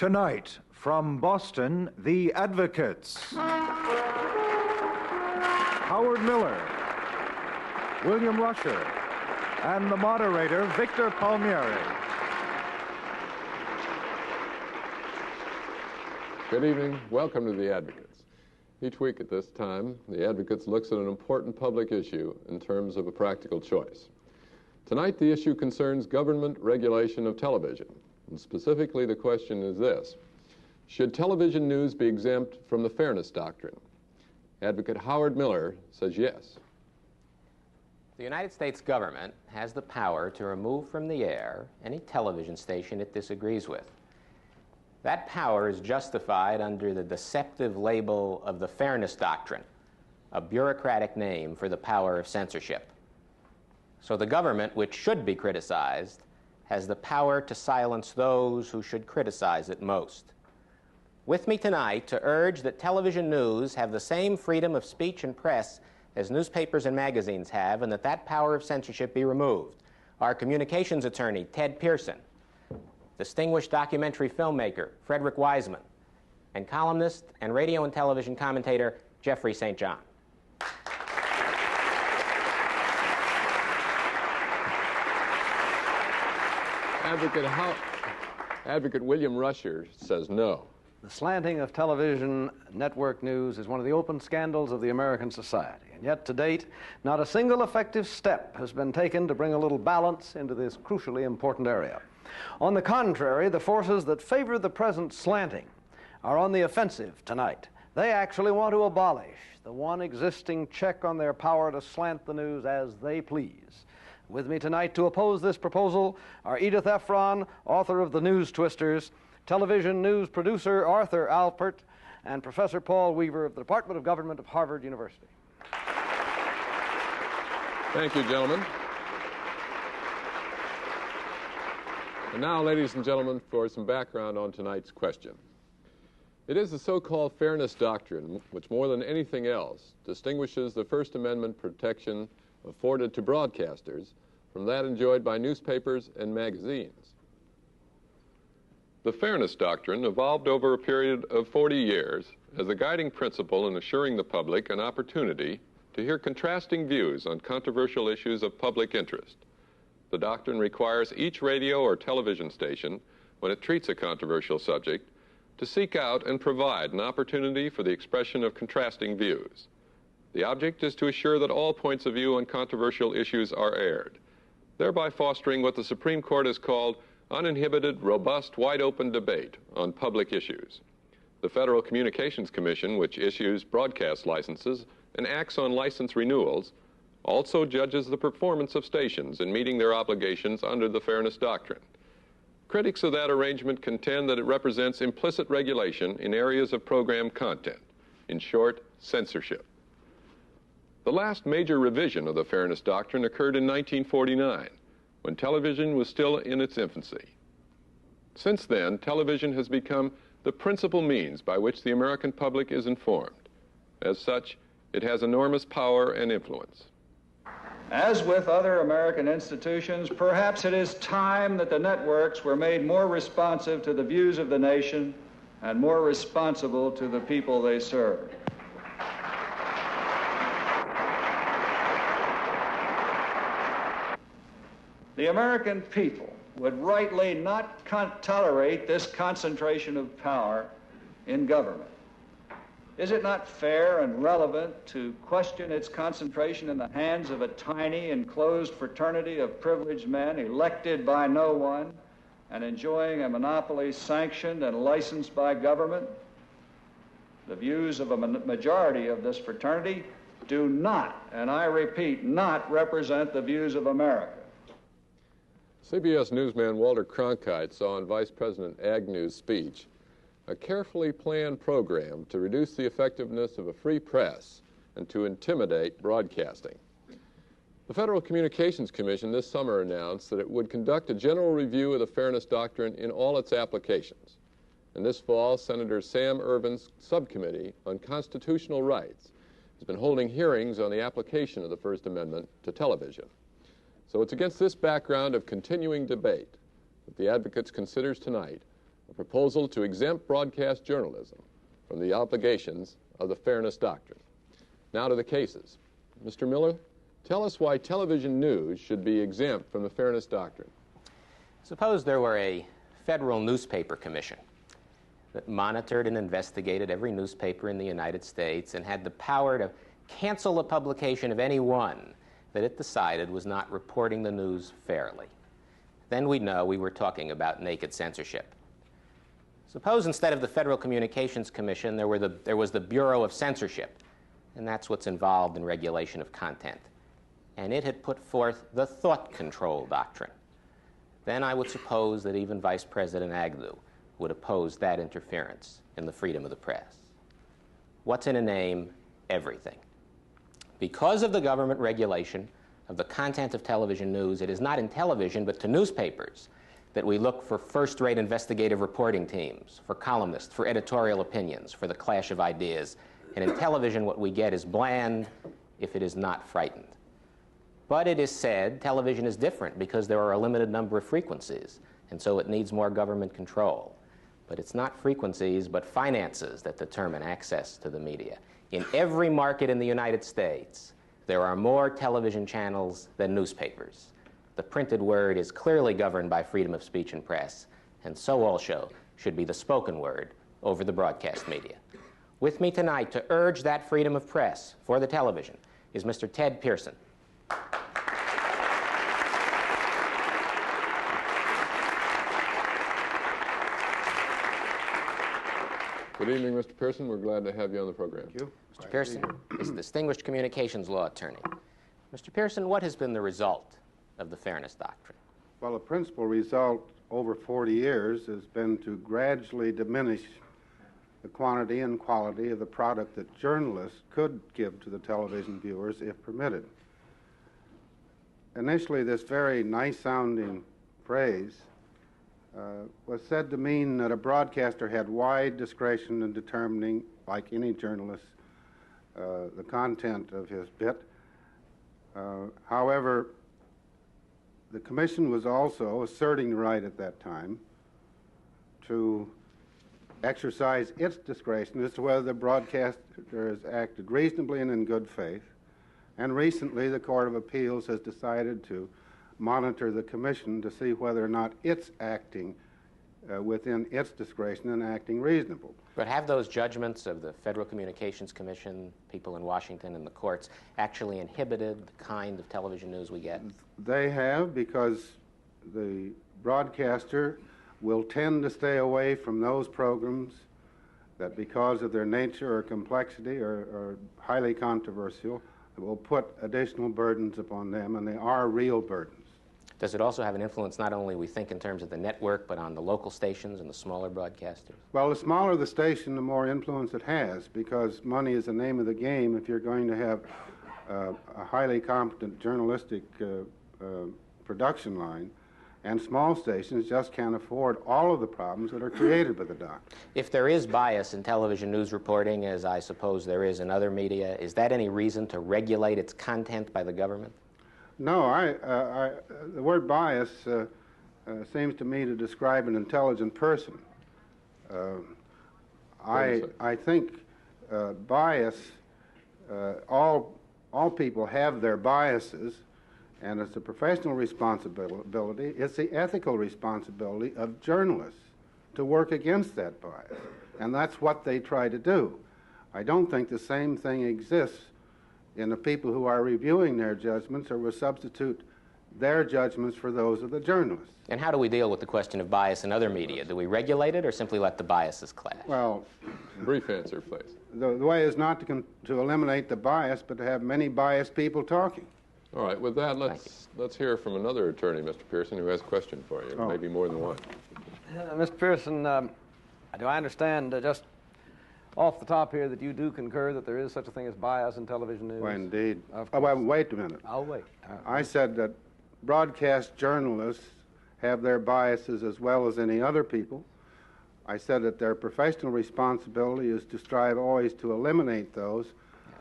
Tonight, from Boston, the Advocates. Howard Miller, William Rusher, and the moderator, Victor Palmieri. Good evening. Welcome to the Advocates. Each week at this time, the Advocates looks at an important public issue in terms of a practical choice. Tonight, the issue concerns government regulation of television. And specifically, the question is this: should television news be exempt from the fairness doctrine? Advocate Howard Miller says yes. The United States government has the power to remove from the air any television station it disagrees with. That power is justified under the deceptive label of the fairness doctrine, a bureaucratic name for the power of censorship. So the government, which should be criticized, has the power to silence those who should criticize it most. With me tonight to urge that television news have the same freedom of speech and press as newspapers and magazines have, and that power of censorship be removed, our communications attorney, Ted Pearson, distinguished documentary filmmaker, Frederick Wiseman, and columnist and radio and television commentator, Jeffrey St. John. Advocate William Rusher says no. The slanting of television network news is one of the open scandals of the American society. And yet, to date, not a single effective step has been taken to bring a little balance into this crucially important area. On the contrary, the forces that favor the present slanting are on the offensive tonight. They actually want to abolish the one existing check on their power to slant the news as they please. With me tonight to oppose this proposal are Edith Efron, author of The News Twisters, television news producer Arthur Alpert, and Professor Paul Weaver of the Department of Government of Harvard University. Thank you, gentlemen. And now, ladies and gentlemen, for some background on tonight's question. It is the so-called fairness doctrine which, more than anything else, distinguishes the First Amendment protection afforded to broadcasters from that enjoyed by newspapers and magazines. The fairness doctrine evolved over a period of 40 years as a guiding principle in assuring the public an opportunity to hear contrasting views on controversial issues of public interest. The doctrine requires each radio or television station, when it treats a controversial subject, to seek out and provide an opportunity for the expression of contrasting views. The object is to assure that all points of view on controversial issues are aired, thereby fostering what the Supreme Court has called uninhibited, robust, wide-open debate on public issues. The Federal Communications Commission, which issues broadcast licenses and acts on license renewals, also judges the performance of stations in meeting their obligations under the fairness doctrine. Critics of that arrangement contend that it represents implicit regulation in areas of program content, in short, censorship. The last major revision of the fairness doctrine occurred in 1949, when television was still in its infancy. Since then, television has become the principal means by which the American public is informed. As such, it has enormous power and influence. As with other American institutions, perhaps it is time that the networks were made more responsive to the views of the nation and more responsible to the people they serve. The American people would rightly not tolerate this concentration of power in government. Is it not fair and relevant to question its concentration in the hands of a tiny, enclosed fraternity of privileged men elected by no one and enjoying a monopoly sanctioned and licensed by government? The views of a majority of this fraternity do not, and I repeat, not represent the views of America. CBS newsman Walter Cronkite saw in Vice President Agnew's speech a carefully planned program to reduce the effectiveness of a free press and to intimidate broadcasting. The Federal Communications Commission this summer announced that it would conduct a general review of the fairness doctrine in all its applications. And this fall, Senator Sam Ervin's subcommittee on constitutional rights has been holding hearings on the application of the First Amendment to television. So it's against this background of continuing debate that the Advocates considers tonight a proposal to exempt broadcast journalism from the obligations of the Fairness Doctrine. Now to the cases. Mr. Miller, tell us why television news should be exempt from the Fairness Doctrine. Suppose there were a federal newspaper commission that monitored and investigated every newspaper in the United States and had the power to cancel the publication of any one that it decided was not reporting the news fairly. Then we'd know we were talking about naked censorship. Suppose instead of the Federal Communications Commission, there was the Bureau of Censorship, and that's what's involved in regulation of content. And it had put forth the thought control doctrine. Then I would suppose that even Vice President Agnew would oppose that interference in the freedom of the press. What's in a name? Everything. Because of the government regulation of the content of television news, it is not in television but to newspapers that we look for first-rate investigative reporting teams, for columnists, for editorial opinions, for the clash of ideas. And in television, what we get is bland if it is not frightened. But it is said television is different because there are a limited number of frequencies, and so it needs more government control. But it's not frequencies, but finances that determine access to the media. In every market in the United States, there are more television channels than newspapers. The printed word is clearly governed by freedom of speech and press, and so also should be the spoken word over the broadcast media. With me tonight to urge that freedom of press for the television is Mr. Ted Pearson. Good evening, Mr. Pearson. We're glad to have you on the program. Thank you. Mr. Pearson is a distinguished communications law attorney. Mr. Pearson, what has been the result of the Fairness Doctrine? Well, the principal result over 40 years has been to gradually diminish the quantity and quality of the product that journalists could give to the television viewers if permitted. Initially, this very nice-sounding phrase was said to mean that a broadcaster had wide discretion in determining, like any journalist, the content of his bit. However, the Commission was also asserting the right at that time to exercise its discretion as to whether the broadcaster has acted reasonably and in good faith. And recently, the Court of Appeals has decided to monitor the Commission to see whether or not it's acting within its discretion and acting reasonable. But have those judgments of the Federal Communications Commission, people in Washington and the courts, actually inhibited the kind of television news we get? They have, because the broadcaster will tend to stay away from those programs that, because of their nature or complexity, are highly controversial, will put additional burdens upon them, and they are real burdens. Does it also have an influence not only, we think, in terms of the network, but on the local stations and the smaller broadcasters? Well, the smaller the station, the more influence it has, because money is the name of the game if you're going to have a highly competent journalistic production line. And small stations just can't afford all of the problems that are created by the doctrine. If there is bias in television news reporting, as I suppose there is in other media, is that any reason to regulate its content by the government? No, the word bias seems to me to describe an intelligent person. I think bias, all people have their biases, and it's a professional responsibility, it's the ethical responsibility of journalists to work against that bias. And that's what they try to do. I don't think the same thing exists in the people who are reviewing their judgments, or will substitute their judgments for those of the journalists. And how do we deal with the question of bias in other media? Do we regulate it or simply let the biases clash? Well, Brief answer, please. the way is not to eliminate the bias, but to have many biased people talking. All right, with that, let's hear from another attorney, Mr. Pearson, who has a question for you, maybe more than one. Mr. Pearson, do I understand just off the top here that you do concur that there is such a thing as bias in television news? Well, indeed. Of Oh, course. well, wait a minute. I'll wait. I said that broadcast journalists have their biases as well as any other people. I said that their professional responsibility is to strive always to eliminate those.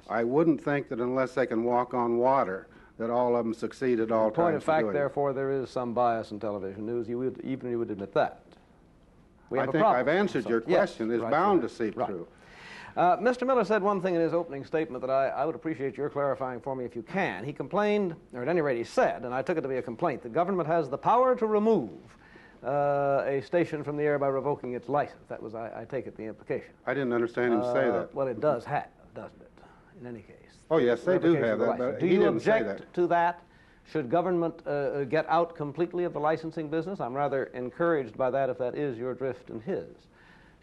I wouldn't think that unless they can walk on water, that all of them succeed at all In point times. of fact, doing it. therefore, there is some bias in television news. You would admit that. we have I a think problem. I've answered your question. Yes, It's right, bound right, to seep right. through. Mr. Miller said one thing in his opening statement that I would appreciate your clarifying for me if you can. He complained, or at any rate he said, and I took it to be a complaint, the government has the power to remove a station from the air by revoking its license. That was, I take it, the implication. I didn't understand him say that. Well, it does have, doesn't it, in any case? Oh, yes, they do Revocation have of the that, license. but Do he you didn't say object that. to that? Should government get out completely of the licensing business? I'm rather encouraged by that if that is your drift and his.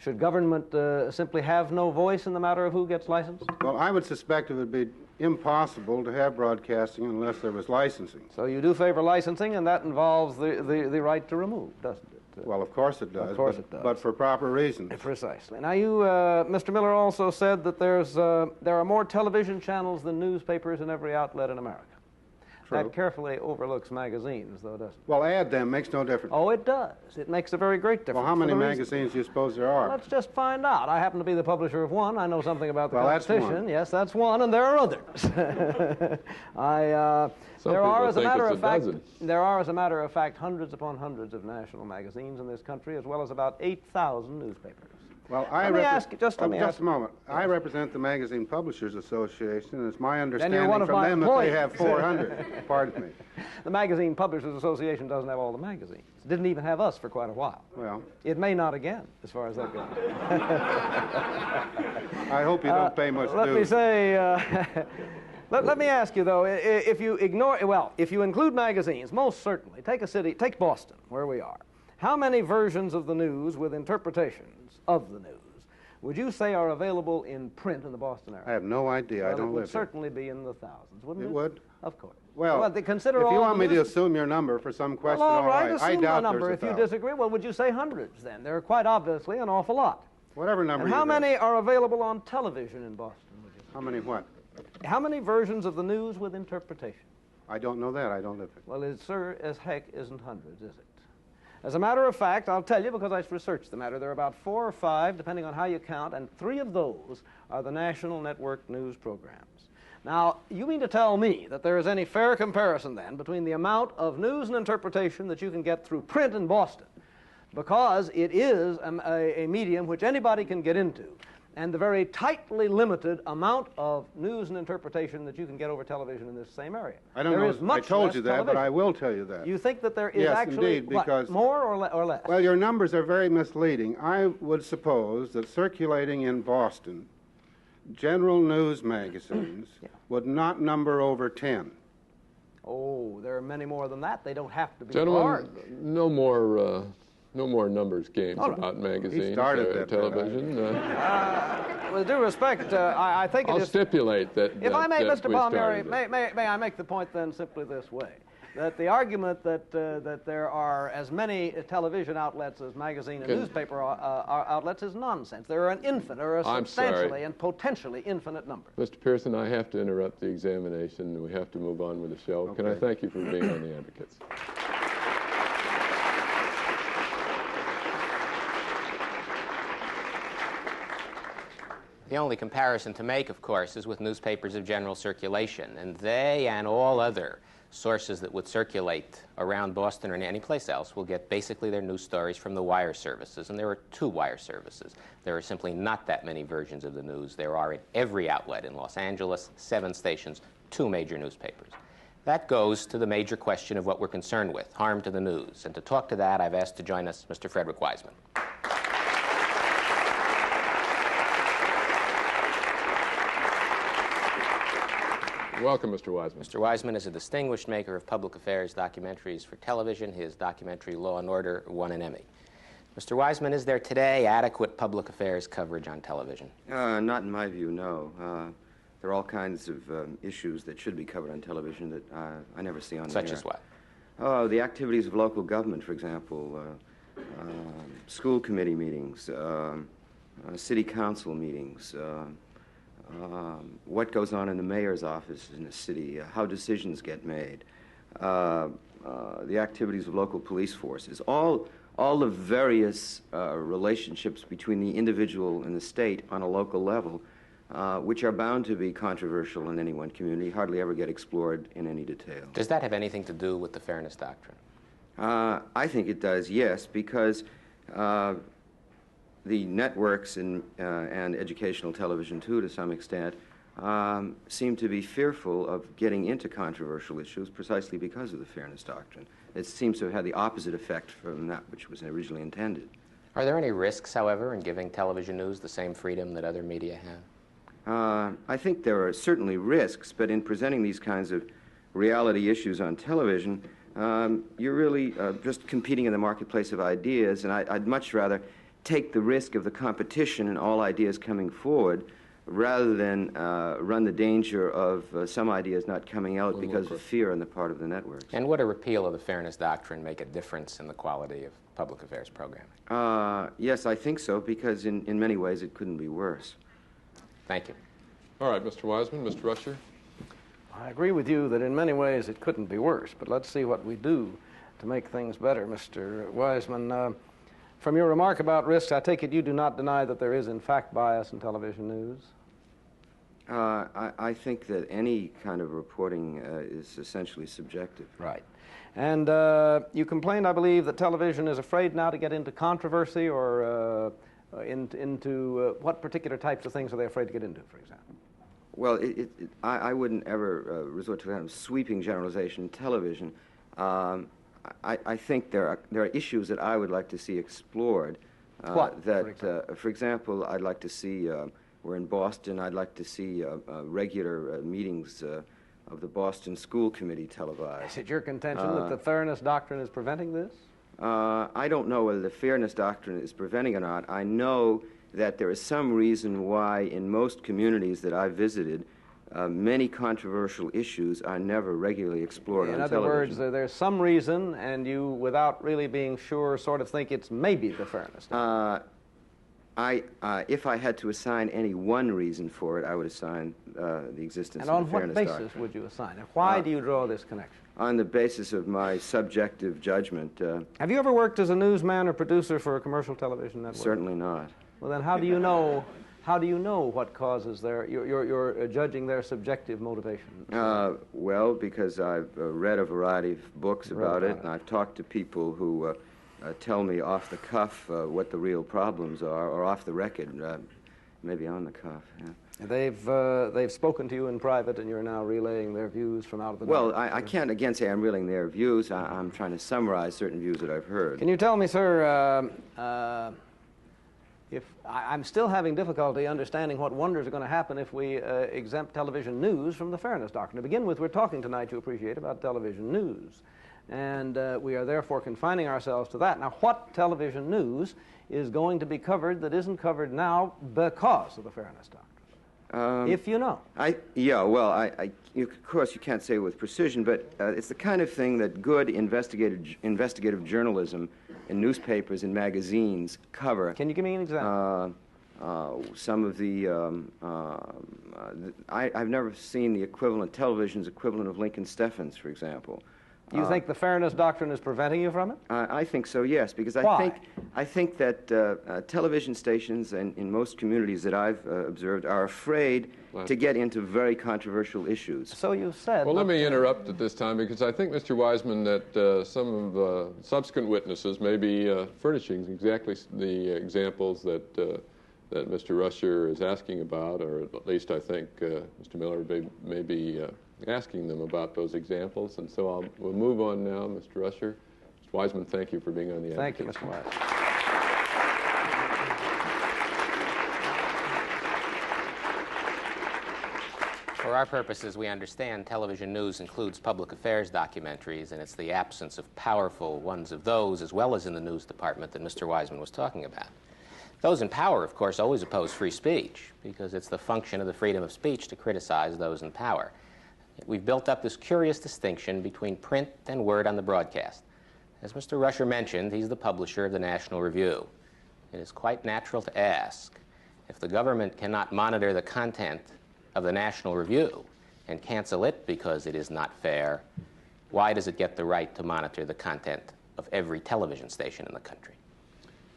Should government simply have no voice in the matter of who gets licensed? Well, I would suspect it would be impossible to have broadcasting unless there was licensing. So you do favor licensing, and that involves the right to remove, doesn't it? Well, of course it does. Of course it does. But for proper reasons. Precisely. Now, you, Mr. Miller, also said that there are more television channels than newspapers in every outlet in America. True. That carefully overlooks magazines, though, doesn't it? Well, add them makes no difference. Oh, it does. It makes a very great difference. Well, how many for the reason- magazines do you suppose there are? Let's just find out. I happen to be the publisher of one. I know something about the Well, that's competition. one. Yes, that's one, and there are others. Some there are, people as a think matter it's of a fact, dozen. there are, as a matter of fact, hundreds upon hundreds of national magazines in this country, as well as about 8,000 newspapers. Well, Let me ask you, just let me just ask- a moment. I represent the Magazine Publishers Association, and it's my understanding one of from my them that they employees. have 400. Pardon me. The Magazine Publishers Association doesn't have all the magazines. It didn't even have us for quite a while. Well, It may not again, as far as that goes. I hope you don't pay much Let me dues. say, let me ask you, though, if you ignore, well, if you include magazines, most certainly, take a city, take Boston, where we are. How many versions of the news with interpretations of the news would you say are available in print in the Boston area? I have no idea. I Well, don't it would live here. certainly be in the thousands, wouldn't it? It would? Of course. Well, they consider if all you the want me to news- assume your number for some question, Well, all right, I assume doubt the number. there's If you 1,000. disagree, well, would you say hundreds then? There are quite obviously an awful lot. Whatever number And you how do. many are available on television in Boston, would you say? How many what? How many versions of the news with interpretation? I don't know that. I don't live here. Well, it sure as heck isn't hundreds, is it? As a matter of fact, I'll tell you because I've researched the matter, there are about 4 or 5, depending on how you count, and 3 of those are the national network news programs. Now, you mean to tell me that there is any fair comparison then between the amount of news and interpretation that you can get through print in Boston, because it is a medium which anybody can get into, and the very tightly limited amount of news and interpretation that you can get over television in this same area. I don't There know. is much I told less you that, but television. I will tell you that. You think that there is Yes, actually indeed, what, because- more or less? Well, your numbers are very misleading. I would suppose that circulating in Boston, general news magazines would not number over 10. Oh, there are many more than that. They don't have to be Gentlemen, large. no more numbers games All right. about magazines started or that, television. With due respect, I think it I'll is... stipulate that. If I may, that Mr. we Palmieri, started it. may I make the point then simply this way, that the argument that there are as many television outlets as magazine and newspaper outlets is nonsense. There are an infinite, or a I'm substantially sorry. and potentially infinite number. Mr. Pearson, I have to interrupt the examination, and we have to move on with the show. Can I Okay. thank you for being on the Advocates? The only comparison to make, of course, is with newspapers of general circulation, and they and all other sources that would circulate around Boston or any place else will get basically their news stories from the wire services, and there are 2 wire services. There are simply not that many versions of the news. There are in every outlet in Los Angeles, 7 stations, 2 major newspapers. That goes to the major question of what we're concerned with, harm to the news. And to talk to that, I've asked to join us Mr. Frederick Wiseman. Welcome, Mr. Wiseman. Mr. Wiseman is a distinguished maker of public affairs documentaries for television. His documentary, Law and Order, won an Emmy. Mr. Wiseman, is there today adequate public affairs coverage on television? Not in my view, no. There are all kinds of issues that should be covered on television that I never see on the air. Such as what? Oh, the activities of local government, for example, school committee meetings, city council meetings, what goes on in the mayor's office in a city, how decisions get made, the activities of local police forces, all the various relationships between the individual and the state on a local level, which are bound to be controversial in any one community, hardly ever get explored in any detail. Does that have anything to do with the fairness doctrine? I think it does, yes, because the networks and educational television, too, to some extent, seem to be fearful of getting into controversial issues precisely because of the fairness doctrine. It seems to have had the opposite effect from that which was originally intended. Are there any risks, however, in giving television news the same freedom that other media have? I think there are certainly risks, but in presenting these kinds of reality issues on television, you're really just competing in the marketplace of ideas, and I'd much rather take the risk of the competition and all ideas coming forward rather than run the danger of some ideas not coming out because of fear on the part of the networks. And would a repeal of the fairness doctrine make a difference in the quality of public affairs programming? Yes, I think so, because in many ways it couldn't be worse. Thank you. All right, Mr. Wiseman, Mr. Rusher. I agree with you that in many ways it couldn't be worse, but let's see what we do to make things better, Mr. Wiseman. From your remark about risks, I take it you do not deny that there is, in fact, bias in television news? I think that any kind of reporting is essentially subjective. Right. And you complained, I believe, that television is afraid now to get into controversy or into what particular types of things are they afraid to get into, for example? Well, I wouldn't ever resort to a kind of sweeping generalization in television. I think there are issues that I would like to see explored. What? For example, I'd like to see, we're in Boston, I'd like to see regular meetings of the Boston School Committee televised. Is it your contention that the fairness doctrine is preventing this? I don't know whether the fairness doctrine is preventing it or not. I know that there is some reason why in most communities that I've visited, many controversial issues are never regularly explored on television. In other words, there's some reason, and you, without really being sure, sort of think it's maybe the fairness doctrine. If I had to assign any one reason for it, I would assign the existence of the fairness doctrine. And on what basis would you assign it? Why do you draw this connection? On the basis of my subjective judgment. Have you ever worked as a newsman or producer for a commercial television network? Certainly not. Well, then how do you know? How do you know what causes you're judging their subjective motivation? Well, because I've read a variety of books about it, and I've talked to people who tell me off the cuff what the real problems are, or off the record, maybe on the cuff. Yeah. They've spoken to you in private, and you're now relaying their views from out of the Well, I can't again say I'm relaying their views. I'm trying to summarize certain views that I've heard. Can you tell me, sir, if I'm still having difficulty understanding what wonders are going to happen if we exempt television news from the fairness doctrine. To begin with, we're talking tonight, you appreciate, about television news. And we are therefore confining ourselves to that. Now, what television news is going to be covered that isn't covered now because of the fairness doctrine? If you know. Of course, you can't say with precision, but it's the kind of thing that good investigative journalism in newspapers and magazines cover. Can you give me an example? Some of the I've never seen the television's equivalent of Lincoln Steffens, for example. You think the fairness doctrine is preventing you from it? I think so, yes, because Why? I think that television stations in most communities that I've observed are afraid to get into very controversial issues. So you said. Well, let me interrupt at this time because I think, Mr. Wiseman, that some of the subsequent witnesses may be furnishing exactly the examples that Mr. Rusher is asking about, or at least I think Mr. Miller may be asking them about those examples. And so we'll move on now, Mr. Rusher. Mr. Wiseman, thank you for being on the Advocate. Thank you, Mr. Wiseman. For our purposes, we understand television news includes public affairs documentaries, and it's the absence of powerful ones of those, as well as in the news department, that Mr. Wiseman was talking about. Those in power, of course, always oppose free speech, because it's the function of the freedom of speech to criticize those in power. We've built up this curious distinction between print and word on the broadcast. As Mr. Rusher mentioned, he's the publisher of the National Review. It is quite natural to ask, if the government cannot monitor the content of the National Review and cancel it because it is not fair, why does it get the right to monitor the content of every television station in the country?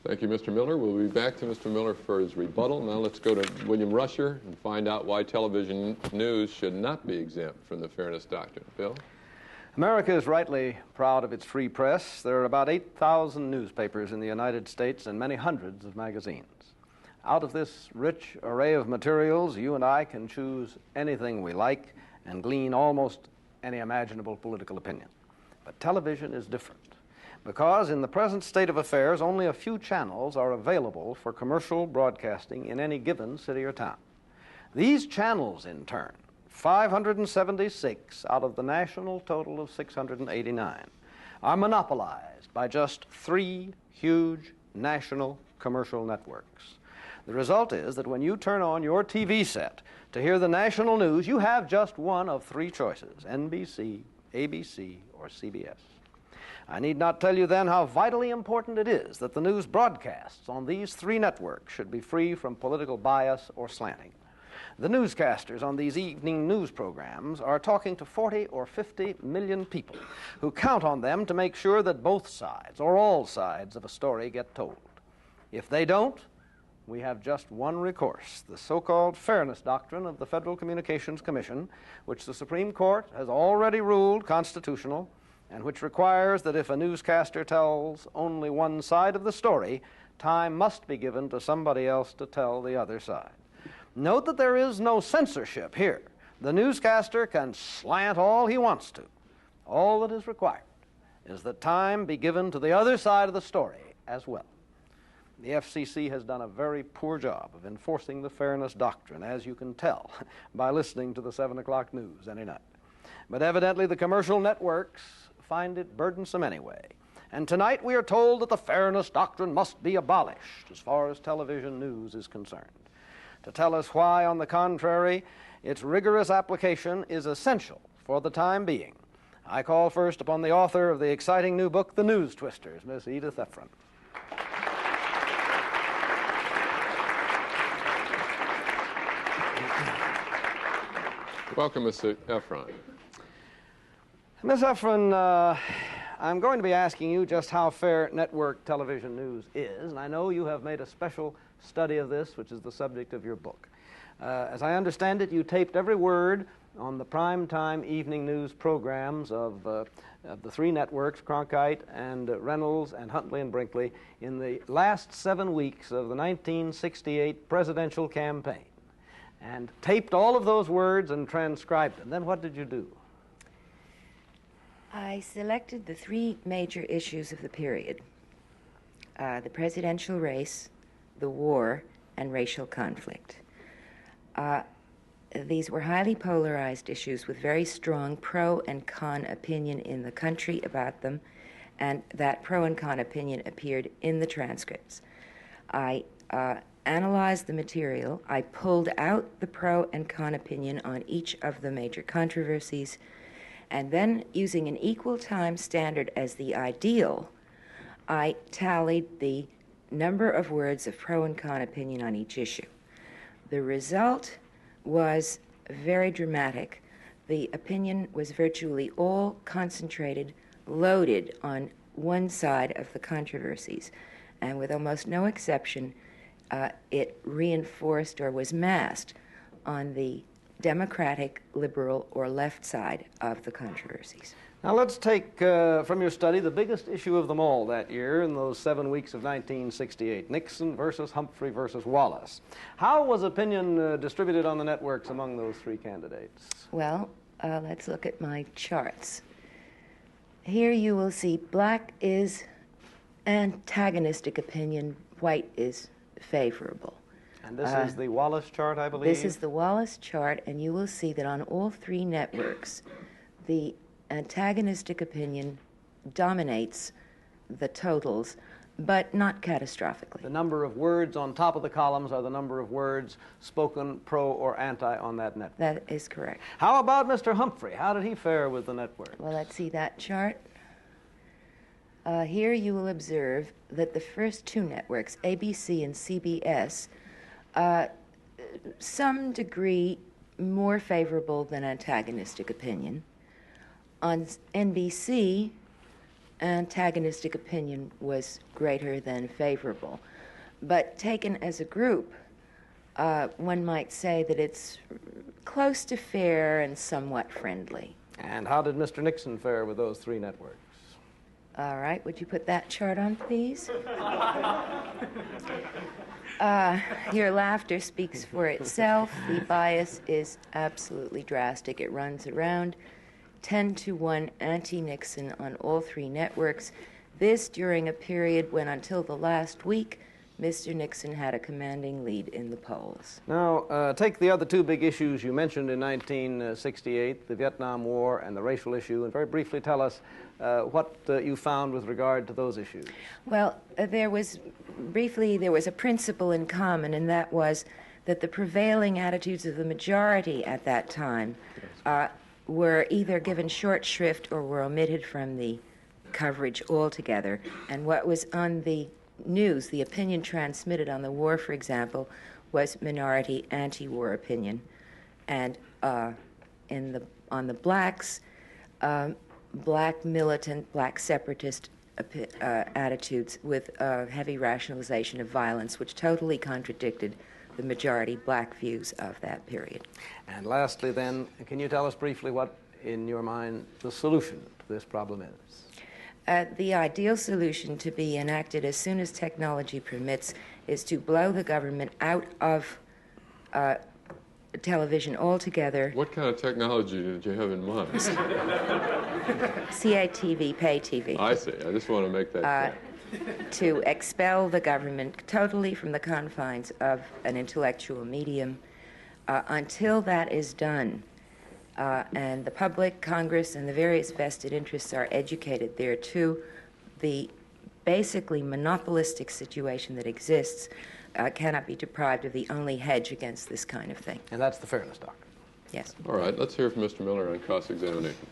Thank you, Mr. Miller. We'll be back to Mr. Miller for his rebuttal. Now let's go to William Rusher and find out why television news should not be exempt from the fairness doctrine. Bill? America is rightly proud of its free press. There are about 8,000 newspapers in the United States and many hundreds of magazines. Out of this rich array of materials, you and I can choose anything we like and glean almost any imaginable political opinion. But television is different, because in the present state of affairs, only a few channels are available for commercial broadcasting in any given city or town. These channels, in turn, 576 out of the national total of 689, are monopolized by just 3 huge national commercial networks. The result is that when you turn on your TV set to hear the national news, you have just one of 3 choices: NBC, ABC, or CBS. I need not tell you then how vitally important it is that the news broadcasts on these 3 networks should be free from political bias or slanting. The newscasters on these evening news programs are talking to 40 or 50 million people who count on them to make sure that both sides or all sides of a story get told. If they don't, we have just one recourse: the so-called fairness doctrine of the Federal Communications Commission, which the Supreme Court has already ruled constitutional, and which requires that if a newscaster tells only one side of the story, time must be given to somebody else to tell the other side. Note that there is no censorship here. The newscaster can slant all he wants to. All that is required is that time be given to the other side of the story as well. The FCC has done a very poor job of enforcing the fairness doctrine, as you can tell by listening to the 7 o'clock news any night. But evidently the commercial networks find it burdensome anyway. And tonight we are told that the fairness doctrine must be abolished as far as television news is concerned. To tell us why, on the contrary, its rigorous application is essential for the time being, I call first upon the author of the exciting new book, The News Twisters, Miss Edith Efron. Welcome, Mr. Efron. Miss Efron, I'm going to be asking you just how fair network television news is, and I know you have made a special study of this, which is the subject of your book. As I understand it, you taped every word on the primetime evening news programs of the 3 networks, Cronkite and Reynolds and Huntley and Brinkley, in the last 7 weeks of the 1968 presidential campaign, and taped all of those words and transcribed them. Then what did you do? I selected the 3 major issues of the period: the presidential race, the war, and racial conflict. These were highly polarized issues with very strong pro and con opinion in the country about them, and that pro and con opinion appeared in the transcripts. I analyzed the material. I pulled out the pro and con opinion on each of the major controversies, and then, using an equal time standard as the ideal, I tallied the number of words of pro and con opinion on each issue. The result was very dramatic. The opinion was virtually all concentrated, loaded on one side of the controversies, and with almost no exception, it reinforced or was masked on the Democratic, liberal, or left side of the controversies. Now let's take from your study the biggest issue of them all that year in those 7 weeks of 1968, Nixon versus Humphrey versus Wallace. How was opinion distributed on the networks among those 3 candidates? Well, let's look at my charts. Here you will see black is antagonistic opinion, white is favorable. And this is the Wallace chart, I believe? This is the Wallace chart, and you will see that on all 3 networks, the antagonistic opinion dominates the totals, but not catastrophically. The number of words on top of the columns are the number of words spoken pro or anti on that network. That is correct. How about Mr. Humphrey? How did he fare with the network? Well, let's see that chart. Here you will observe that the first 2 networks, ABC and CBS, some degree more favorable than antagonistic opinion. On NBC, antagonistic opinion was greater than favorable. But taken as a group, one might say that it's close to fair and somewhat friendly. And how did Mr. Nixon fare with those three networks? All right, would you put that chart on, please? Your laughter speaks for itself. The bias is absolutely drastic. It runs around 10-1 anti-Nixon on all three networks. This during a period when, until the last week, Mr. Nixon had a commanding lead in the polls. Now, take the other two big issues you mentioned in 1968, the Vietnam War and the racial issue, and very briefly tell us what you found with regard to those issues. Well, there was a principle in common, and that was that the prevailing attitudes of the majority at that time were either given short shrift or were omitted from the coverage altogether. And what was on the news, the opinion transmitted on the war, for example, was minority anti-war opinion. And on the blacks, black militant, black separatist attitudes with heavy rationalization of violence, which totally contradicted the majority black views of that period. And lastly, then, can you tell us briefly what, in your mind, the solution to this problem is? The ideal solution to be enacted as soon as technology permits is to blow the government out of television altogether. What kind of technology did you have in mind? CATV, pay TV. I see. I just want to make that clear. To expel the government totally from the confines of an intellectual medium. Until that is done, and the public, Congress, and the various vested interests are educated thereto, the basically monopolistic situation that exists cannot be deprived of the only hedge against this kind of thing. And that's the fairness doctrine. Yes. All right, let's hear from Mr. Miller on cross-examination.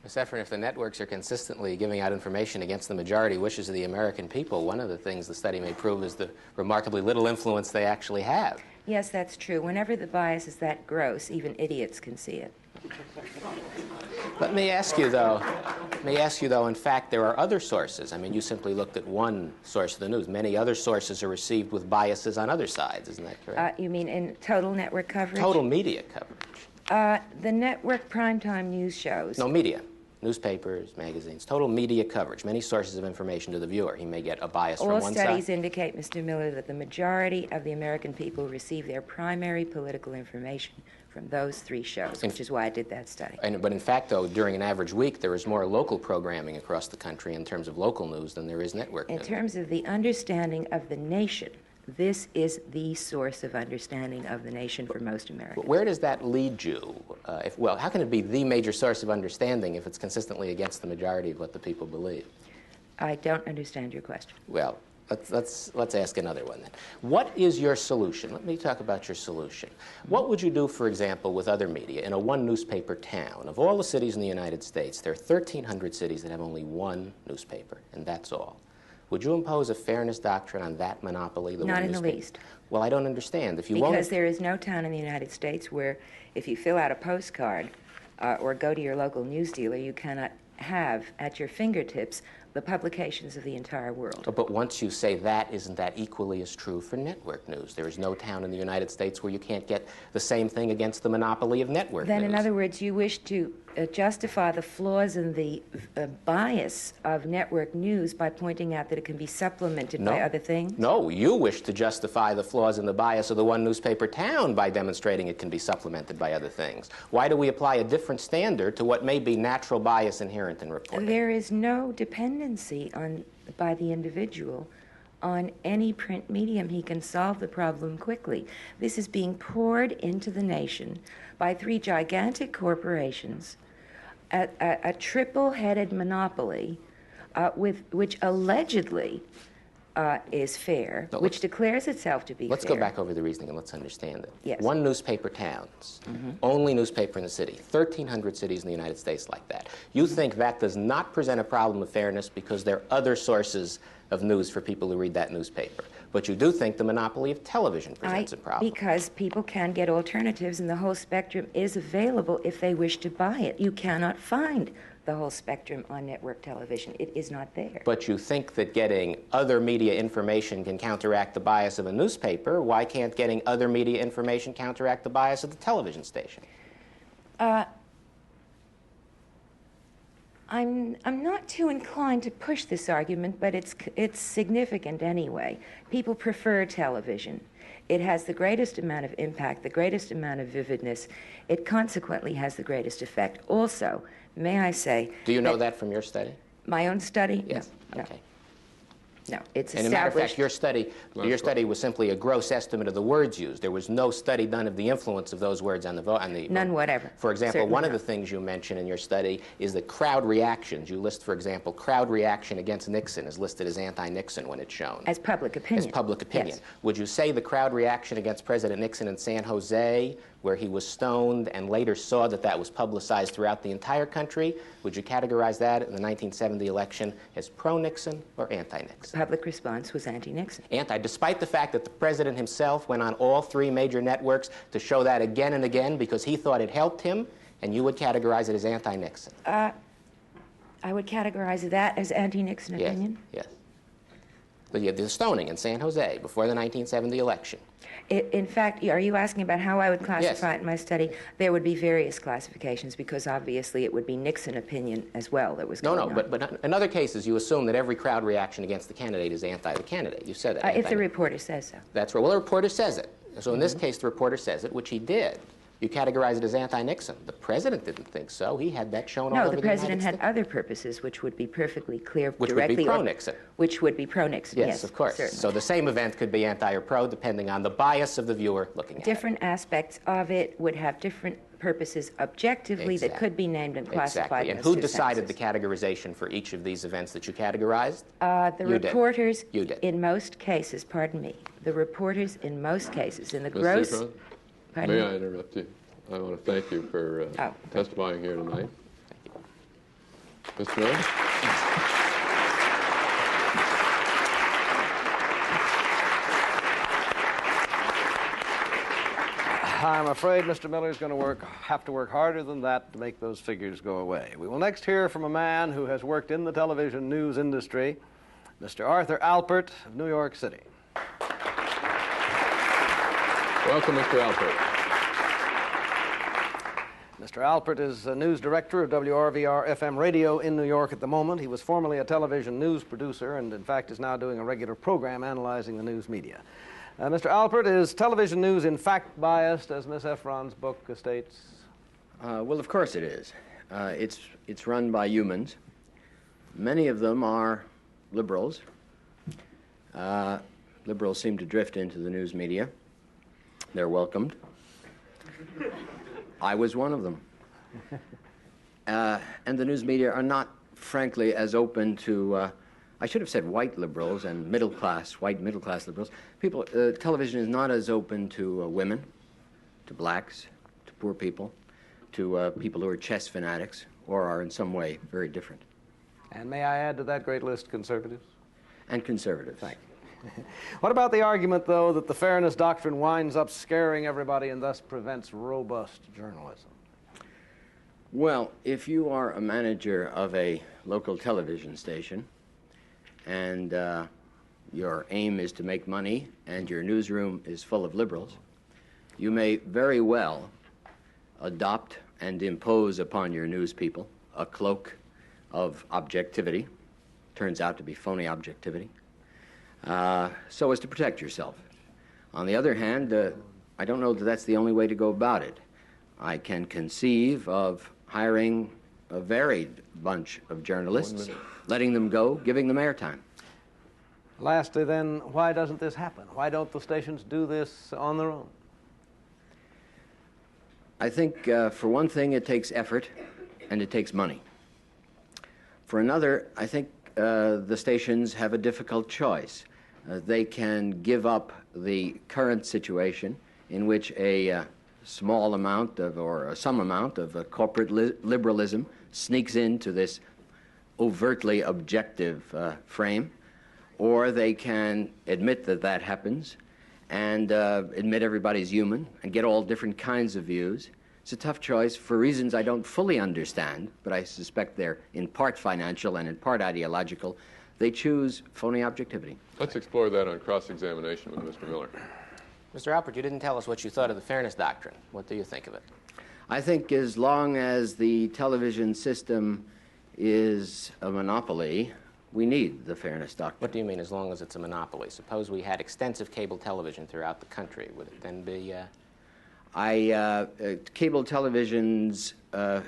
Ms. Efron, if the networks are consistently giving out information against the majority wishes of the American people, one of the things the study may prove is the remarkably little influence they actually have. Yes, that's true. Whenever the bias is that gross, even idiots can see it. Let me ask you, though, in fact, there are other sources. I mean, you simply looked at one source of the news. Many other sources are received with biases on other sides, isn't that correct? You mean in total network coverage? Total media coverage. The network primetime news shows. No, media. Newspapers, magazines, total media coverage, many sources of information to the viewer. He may get a bias from one side. All studies indicate, Mr. Miller, that the majority of the American people receive their primary political information from those three shows, which is why I did that study. But in fact, though, during an average week, there is more local programming across the country in terms of local news than there is network news. In terms of the understanding of the nation, this is the source of understanding of the nation for most Americans. But where does that lead you? Well, how can it be the major source of understanding if it's consistently against the majority of what the people believe? I don't understand your question. Well, let's ask another one then. What is your solution? Let me talk about your solution. What would you do, for example, with other media in a one-newspaper town? Of all the cities in the United States, there are 1,300 cities that have only one newspaper, and that's all. Would you impose a fairness doctrine on that monopoly? Not in the least. Well, I don't understand. Because there is no town in the United States where if you fill out a postcard or go to your local news dealer, you cannot have at your fingertips the publications of the entire world. But once you say that, isn't that equally as true for network news? There is no town in the United States where you can't get the same thing against the monopoly of network news. Then, in other words, you wish to justify the flaws and the bias of network news by pointing out that it can be supplemented by other things? No, you wish to justify the flaws and the bias of the one newspaper town by demonstrating it can be supplemented by other things. Why do we apply a different standard to what may be natural bias inherent in reporting? There is no dependency by the individual on any print medium. He can solve the problem quickly. This is being poured into the nation by three gigantic corporations, a triple-headed monopoly which allegedly is fair, which declares itself to be Let's fair. go back over the reasoning and let's understand it. Yes. One newspaper towns, only newspaper in the city, 1,300 cities in the United States like that. You think that does not present a problem of fairness because there are other sources of news for people who read that newspaper. But you do think the monopoly of television presents a problem. Because people can get alternatives and the whole spectrum is available if they wish to buy it. You cannot find the whole spectrum on network television. It is not there. But you think that getting other media information can counteract the bias of a newspaper. Why can't getting other media information counteract the bias of the television station? I'm not too inclined to push this argument, but it's significant anyway. People prefer television. It has the greatest amount of impact, the greatest amount of vividness. It consequently has the greatest effect. Also, may I say... Do you know that from your study? My own study? Yes. No. Okay. No, it's And as a matter of fact, your study was simply a gross estimate of the words used. There was no study done of the influence of those words on the vote. None whatever. For example, Certainly one of not. the things you mention in your study is the crowd reactions. You list, for example, crowd reaction against Nixon is listed as anti-Nixon when it's shown. As public opinion. As public opinion. Yes. Would you say the crowd reaction against President Nixon in San Jose, where he was stoned and later saw that that was publicized throughout the entire country, would you categorize that in the 1970 election as pro-Nixon or anti-Nixon? Public response was anti-Nixon. Anti, despite the fact that the president himself went on all three major networks to show that again and again because he thought it helped him, and you would categorize it as anti-Nixon? I would categorize that as anti-Nixon opinion. Yes. But you had the stoning in San Jose before the 1970 election. In fact, are you asking about how I would classify Yes. it in my study? There would be various classifications because obviously it would be Nixon opinion as well that was going on. But in other cases you assume that every crowd reaction against the candidate is anti the candidate. You said that. If the reporter says so. That's right. Well, the reporter says it. So in this case, the reporter says it, which he did. You categorize it as anti-Nixon. The president didn't think so. He had that shown all over No, the the president United had States. other purposes which would be perfectly clear Which directly. would be pro-Nixon. Which would be pro-Nixon, yes. Of course. Certainly. So the same event could be anti or pro depending on the bias of the viewer looking at it. Different aspects of it would have different purposes objectively that could be named and classified. Exactly. And who decided the categorization for each of these events that you categorized? The reporters, You did. in most cases, pardon me, the reporters in most cases, in the Mr. gross... Efron, Pardon may me? I interrupt you? I want to thank you for testifying here tonight. Mr. Miller? I'm afraid Mr. Miller is going to have to work harder than that to make those figures go away. We will next hear from a man who has worked in the television news industry, Mr. Arthur Alpert of New York City. Welcome, Mr. Alpert. Mr. Alpert is a news director of WRVR-FM radio in New York at the moment. He was formerly a television news producer and, in fact, is now doing a regular program analyzing the news media. Mr. Alpert, is television news in fact biased, as Miss Efron's book states? Well, of course it is. It's run by humans. Many of them are liberals. Liberals seem to drift into the news media. They're welcomed. I was one of them. And the news media are not, frankly, as open to, I should have said white liberals and white middle-class liberals. Television is not as open to women, to blacks, to poor people, to people who are chess fanatics or are in some way very different. And may I add to that great list conservatives? And conservatives. Thank you. What about the argument, though, that the fairness doctrine winds up scaring everybody and thus prevents robust journalism? Well, if you are a manager of a local television station and your aim is to make money and your newsroom is full of liberals, you may very well adopt and impose upon your news people a cloak of objectivity, turns out to be phony objectivity, so as to protect yourself. On the other hand, I don't know that that's the only way to go about it. I can conceive of hiring a varied bunch of journalists, letting them go, giving them airtime. Lastly, then, why doesn't this happen? Why don't the stations do this on their own? I think, for one thing, it takes effort and it takes money. For another, I think the stations have a difficult choice. They can give up the current situation in which a small amount of, or some amount of corporate liberalism sneaks into this overtly objective frame, or they can admit that that happens and admit everybody's human and get all different kinds of views. It's a tough choice for reasons I don't fully understand, but I suspect they're in part financial and in part ideological. They choose phony objectivity. Let's explore that on cross-examination with Mr. Miller. Mr. Alpert, you didn't tell us what you thought of the fairness doctrine. What do you think of it? I think as long as the television system is a monopoly, we need the fairness doctrine. What do you mean, as long as it's a monopoly? Suppose we had extensive cable television throughout the country. Would it then be... Cable television's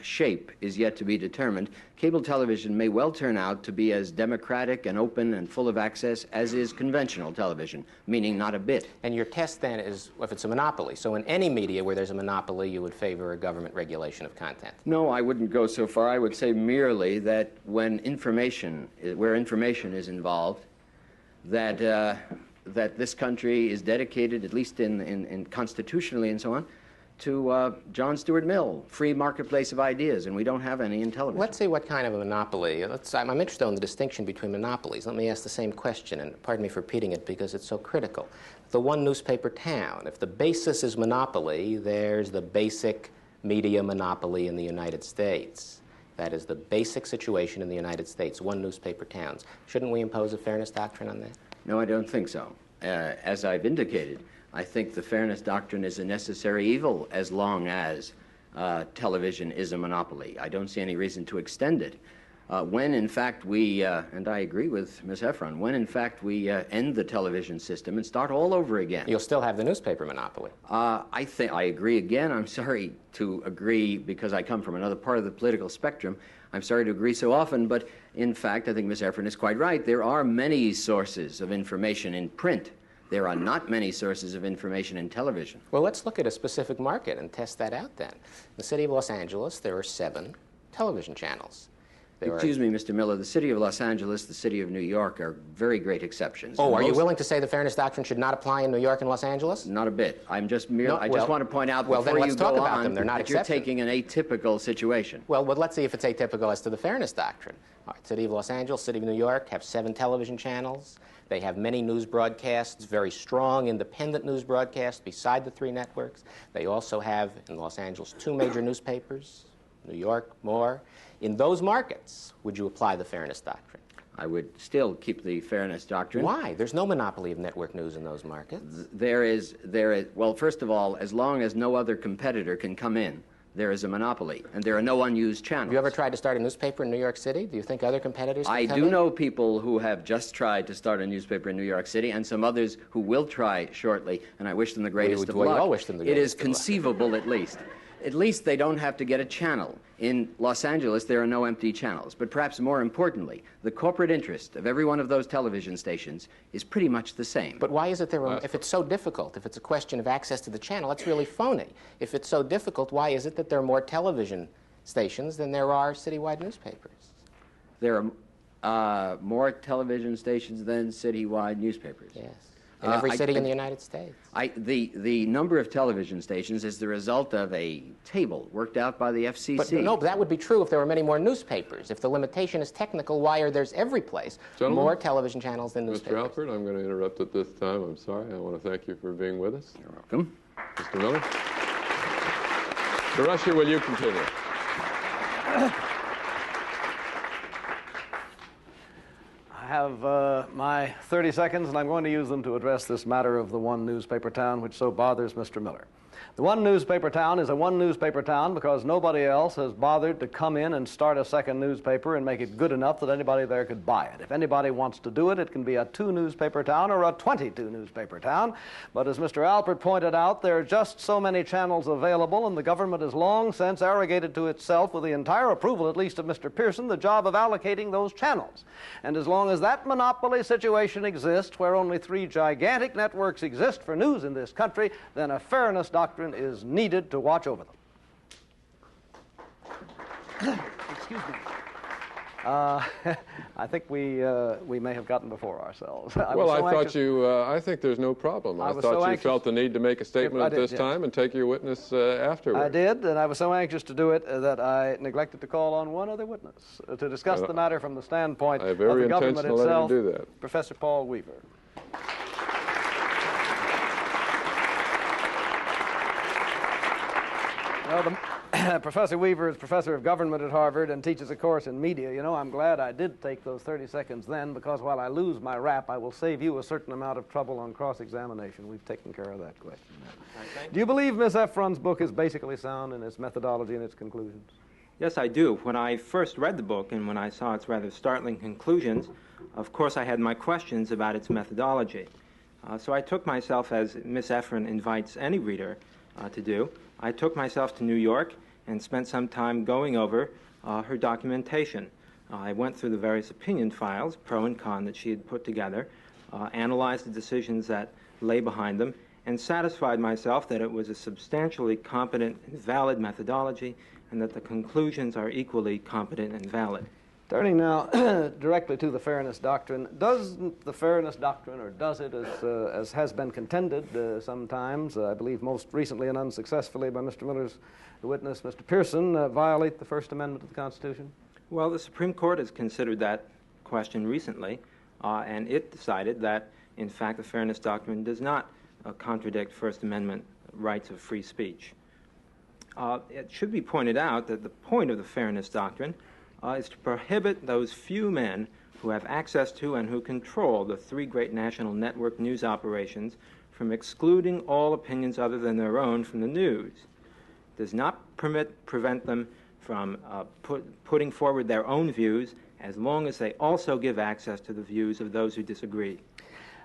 shape is yet to be determined. Cable television may well turn out to be as democratic and open and full of access as is conventional television, meaning not a bit. And your test then is if it's a monopoly. So in any media where there's a monopoly, you would favor a government regulation of content. No, I wouldn't go so far. I would say merely that when where information is involved, that this country is dedicated, at least in constitutionally and so on, to John Stuart Mill, free marketplace of ideas, and we don't have any in television. Let's see what kind of a monopoly. I'm interested in the distinction between monopolies. Let me ask the same question, and pardon me for repeating it because it's so critical. The one newspaper town, if the basis is monopoly, there's the basic media monopoly in the United States. That is the basic situation in the United States, one newspaper towns. Shouldn't we impose a fairness doctrine on that? No, I don't think so. As I've indicated, I think the fairness doctrine is a necessary evil as long as television is a monopoly. I don't see any reason to extend it. When, in fact, we, and I agree with Ms. Efron, when, in fact, we end the television system and start all over again. You'll still have the newspaper monopoly. I agree again. I'm sorry to agree because I come from another part of the political spectrum. I'm sorry to agree so often, but in fact, I think Ms. Efron is quite right. There are many sources of information in print. There are not many sources of information in television. Well, let's look at a specific market and test that out then. In the city of Los Angeles, there are 7 television channels. Excuse me, Mr. Miller, the city of Los Angeles, the city of New York are very great exceptions. Oh, are you willing to say the fairness doctrine should not apply in New York and Los Angeles? Not a bit. I'm just merely, I just want to point out before you go on that you're taking an atypical situation. Well, let's see if it's atypical as to the fairness doctrine. All right, city of Los Angeles, city of New York have 7 television channels. They have many news broadcasts, very strong independent news broadcasts beside the 3 networks. They also have, in Los Angeles, 2 major newspapers, New York, more. In those markets, would you apply the fairness doctrine? I would still keep the fairness doctrine. Why? There's no monopoly of network news in those markets. There is, well, first of all, as long as no other competitor can come in, there is a monopoly, and there are no unused channels. Have you ever tried to start a newspaper in New York City? Do you think other competitors can come in? I do know people who have just tried to start a newspaper in New York City, and some others who will try shortly, and I wish them the greatest of luck. We all wish them the greatest of luck. It is conceivable, at least. At least they don't have to get a channel. In Los Angeles, there are no empty channels. But perhaps more importantly, the corporate interest of every one of those television stations is pretty much the same. But why is it if it's so difficult, if it's a question of access to the channel, that's really phony. If it's so difficult, why is it that there are more television stations than there are citywide newspapers? There are more television stations than citywide newspapers. Yes. In every city in the United States. The number of television stations is the result of a table worked out by the FCC. But that would be true if there were many more newspapers. If the limitation is technical, why are there's every place more television channels than newspapers? Mr. Alford, I'm going to interrupt at this time. I'm sorry. I want to thank you for being with us. You're welcome. Mr. Miller? Mr. Rusher, will you continue? I have my 30 seconds, and I'm going to use them to address this matter of the one newspaper town which so bothers Mr. Miller. The one newspaper town is a one newspaper town because nobody else has bothered to come in and start a second newspaper and make it good enough that anybody there could buy it. If anybody wants to do it, it can be a 2 newspaper town or a 22 newspaper town. But as Mr. Alpert pointed out, there are just so many channels available, and the government has long since arrogated to itself, with the entire approval at least of Mr. Pearson, the job of allocating those channels. And as long as that monopoly situation exists, where only 3 gigantic networks exist for news in this country, then a fairness doctrine is needed to watch over them. Excuse me. I think we may have gotten before ourselves. I think there's no problem. I thought you felt the need to make a statement at this time and take your witness afterwards. I did, and I was so anxious to do it that I neglected to call on one other witness to discuss the matter from the standpoint of the government itself, Professor Paul Weaver. Well, Professor Weaver is professor of government at Harvard and teaches a course in media. You know, I'm glad I did take those 30 seconds then, because while I lose my rap, I will save you a certain amount of trouble on cross-examination. We've taken care of that question. Do you believe Ms. Efron's book is basically sound in its methodology and its conclusions? Yes, I do. When I first read the book and when I saw its rather startling conclusions, of course I had my questions about its methodology. So I took myself, as Miss Efron invites any reader to do, I took myself to New York and spent some time going over her documentation. I went through the various opinion files, pro and con, that she had put together, analyzed the decisions that lay behind them, and satisfied myself that it was a substantially competent and valid methodology, and that the conclusions are equally competent and valid. Turning now directly to the fairness doctrine, doesn't the fairness doctrine, or does it, as has been contended sometimes, I believe most recently and unsuccessfully by Mr. Miller's witness, Mr. Pearson, violate the First Amendment of the Constitution? Well, the Supreme Court has considered that question recently, and it decided that, in fact, the fairness doctrine does not contradict First Amendment rights of free speech. It should be pointed out that the point of the fairness doctrine is to prohibit those few men who have access to and who control the three great national network news operations from excluding all opinions other than their own from the news. It does not prevent them from putting forward their own views as long as they also give access to the views of those who disagree.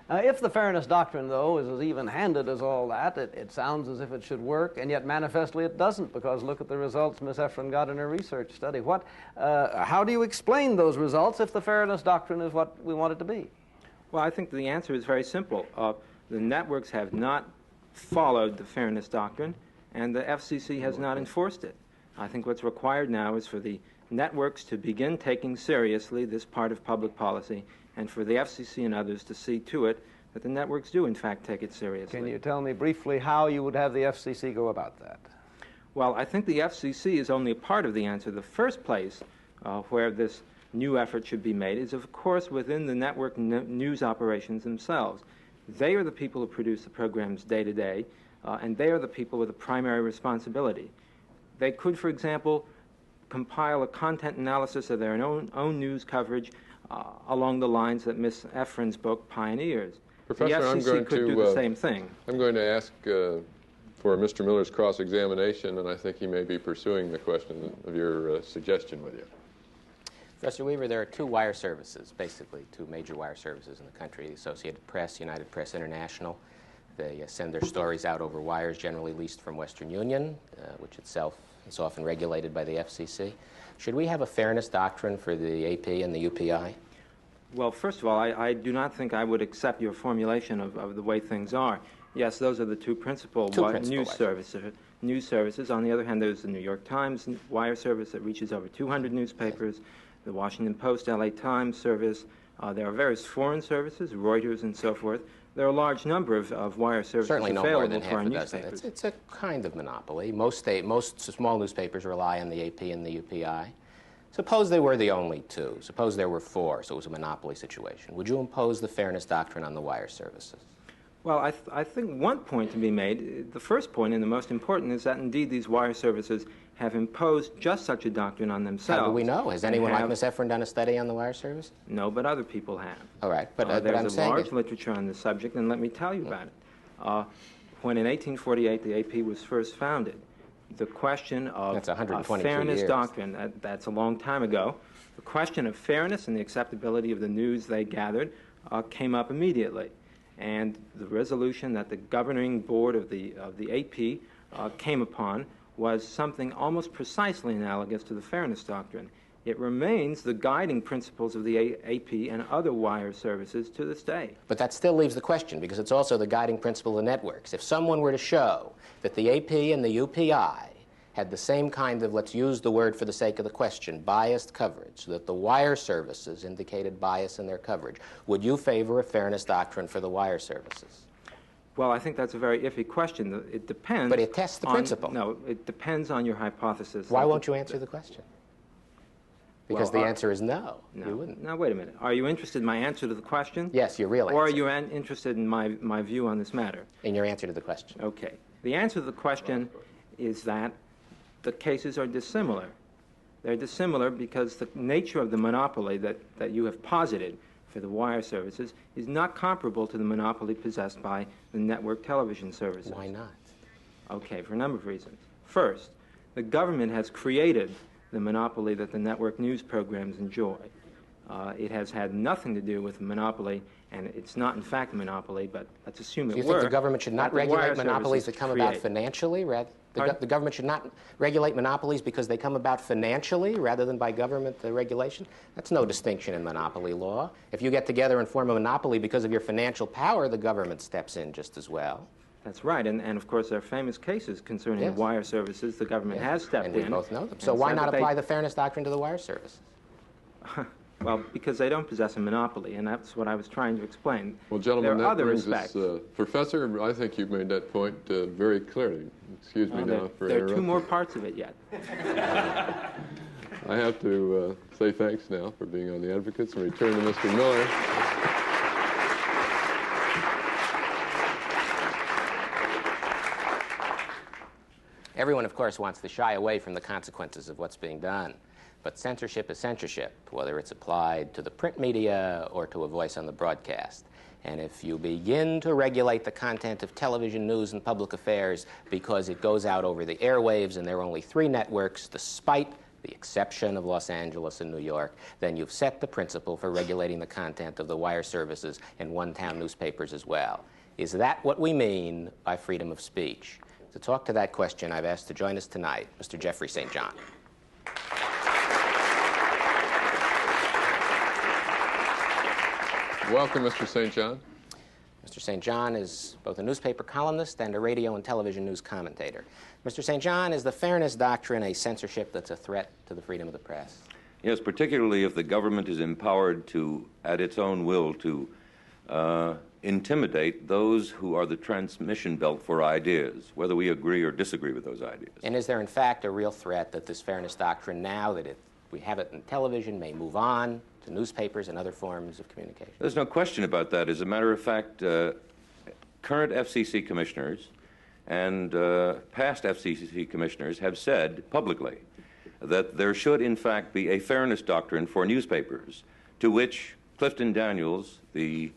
If the fairness doctrine, though, is as even-handed as all that, it sounds as if it should work, and yet manifestly it doesn't, because look at the results Ms. Efron got in her research study. How do you explain those results if the fairness doctrine is what we want it to be? Well, I think the answer is very simple. The networks have not followed the fairness doctrine, and the FCC has not enforced it. I think what's required now is for the networks to begin taking seriously this part of public policy, and for the FCC and others to see to it that the networks do, in fact, take it seriously. Can you tell me briefly how you would have the FCC go about that? Well, I think the FCC is only a part of the answer. The first place where this new effort should be made is, of course, within the network news operations themselves. They are the people who produce the programs day to day, and they are the people with the primary responsibility. They could, for example, compile a content analysis of their own news coverage along the lines that Ms. Efron's book pioneers. Professor, the FCC could do the same thing. I'm going to ask for Mr. Miller's cross-examination, and I think he may be pursuing the question of your suggestion with you. Professor Weaver, there are two wire services, basically two major wire services in the country, the Associated Press, United Press International. They send their stories out over wires generally leased from Western Union, which itself is often regulated by the FCC. Should we have a fairness doctrine for the AP and the UPI? Well, first of all, I do not think I would accept your formulation of the way things are. Yes, those are the two principal news services. On the other hand, there's the New York Times wire service that reaches over 200 newspapers, the Washington Post, LA Times service. There are various foreign services, Reuters and so forth. There are a large number of wire services available for our newspapers. It's a kind of monopoly. Most small newspapers rely on the AP and the UPI. Suppose they were the only two. Suppose there were four, so it was a monopoly situation. Would you impose the fairness doctrine on the wire services? Well, I think one point to be made, the first point and the most important, is that indeed these wire services have imposed just such a doctrine on themselves. How do we know? Has anyone like Ms. Efron done a study on the wire service? No, but other people have. All right, but there's a large literature on this subject, and let me tell you about it. When in 1848 the AP was first founded, the question of fairness doctrine, that's a long time ago, the question of fairness and the acceptability of the news they gathered came up immediately. And the resolution that the governing board of the AP came upon was something almost precisely analogous to the fairness doctrine. It remains the guiding principles of the AP and other wire services to this day. But that still leaves the question, because it's also the guiding principle of the networks. If someone were to show that the AP and the UPI had the same kind of, let's use the word for the sake of the question, biased coverage, so that the wire services indicated bias in their coverage, would you favor a fairness doctrine for the wire services? Well, I think that's a very iffy question. It depends. But it tests the principle. No, it depends on your hypothesis. Why won't you answer the question? Because the answer is no. You wouldn't. Now, wait a minute. Are you interested in my answer to the question? Yes, your real answer. Or are you interested in my view on this matter? In your answer to the question. Okay. The answer to the question is that the cases are dissimilar. They're dissimilar because the nature of the monopoly that you have posited for the wire services is not comparable to the monopoly possessed by the network television services. Why not? Okay, for a number of reasons. First, the government has created the monopoly that the network news programs enjoy. It has had nothing to do with a monopoly, and it's not in fact a monopoly, but let's assume it were. Do you think the government should not regulate monopolies that come about create. financially? The government should not regulate monopolies because they come about financially rather than by government regulation? That's no distinction in monopoly law. If you get together and form a monopoly because of your financial power, the government steps in just as well. That's right, and of course there are famous cases concerning Yes. wire services. The government has stepped and in. we both know them. So why not apply the fairness doctrine to the wire services? Well, because they don't possess a monopoly, and that's what I was trying to explain. Well, gentlemen, there are that other brings respects. us, Professor, I think you've made that point very clearly. Excuse me now for there are two interrupting. more parts of it yet. I have to say thanks now for being on the Advocates and return to Mr. Miller. Everyone, of course, wants to shy away from the consequences of what's being done. But censorship is censorship, whether it's applied to the print media or to a voice on the broadcast. And if you begin to regulate the content of television news and public affairs because it goes out over the airwaves and there are only 3 networks, despite the exception of Los Angeles and New York, then you've set the principle for regulating the content of the wire services and one-town newspapers as well. Is that what we mean by freedom of speech? To talk to that question, I've asked to join us tonight Mr. Jeffrey St. John. Welcome, Mr. St. John. Mr. St. John is both a newspaper columnist and a radio and television news commentator. Mr. St. John, is the fairness doctrine a censorship that's a threat to the freedom of the press? Yes, particularly if the government is empowered to, at its own will, to intimidate those who are the transmission belt for ideas, whether we agree or disagree with those ideas. And is there, in fact, a real threat that this fairness doctrine, now that we have it in television, may move on to newspapers and other forms of communication? There's no question about that. As a matter of fact, current FCC commissioners and past FCC commissioners have said publicly that there should, in fact, be a fairness doctrine for newspapers, to which Clifton Daniels, the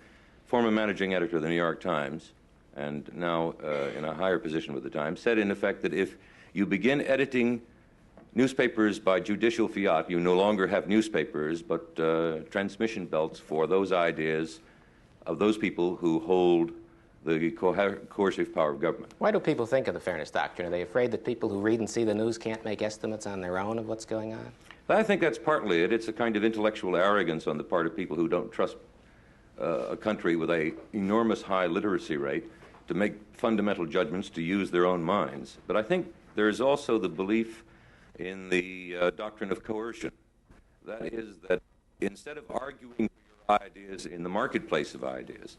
former managing editor of the New York Times, and now in a higher position with the Times, said in effect that if you begin editing newspapers by judicial fiat, you no longer have newspapers, but transmission belts for those ideas of those people who hold the coercive power of government. Why do people think of the fairness doctrine? Are they afraid that people who read and see the news can't make estimates on their own of what's going on? I think that's partly it. It's a kind of intellectual arrogance on the part of people who don't trust a country with an enormous high literacy rate to make fundamental judgments, to use their own minds. But I think there's also the belief in the doctrine of coercion. That is, that instead of arguing for your ideas in the marketplace of ideas,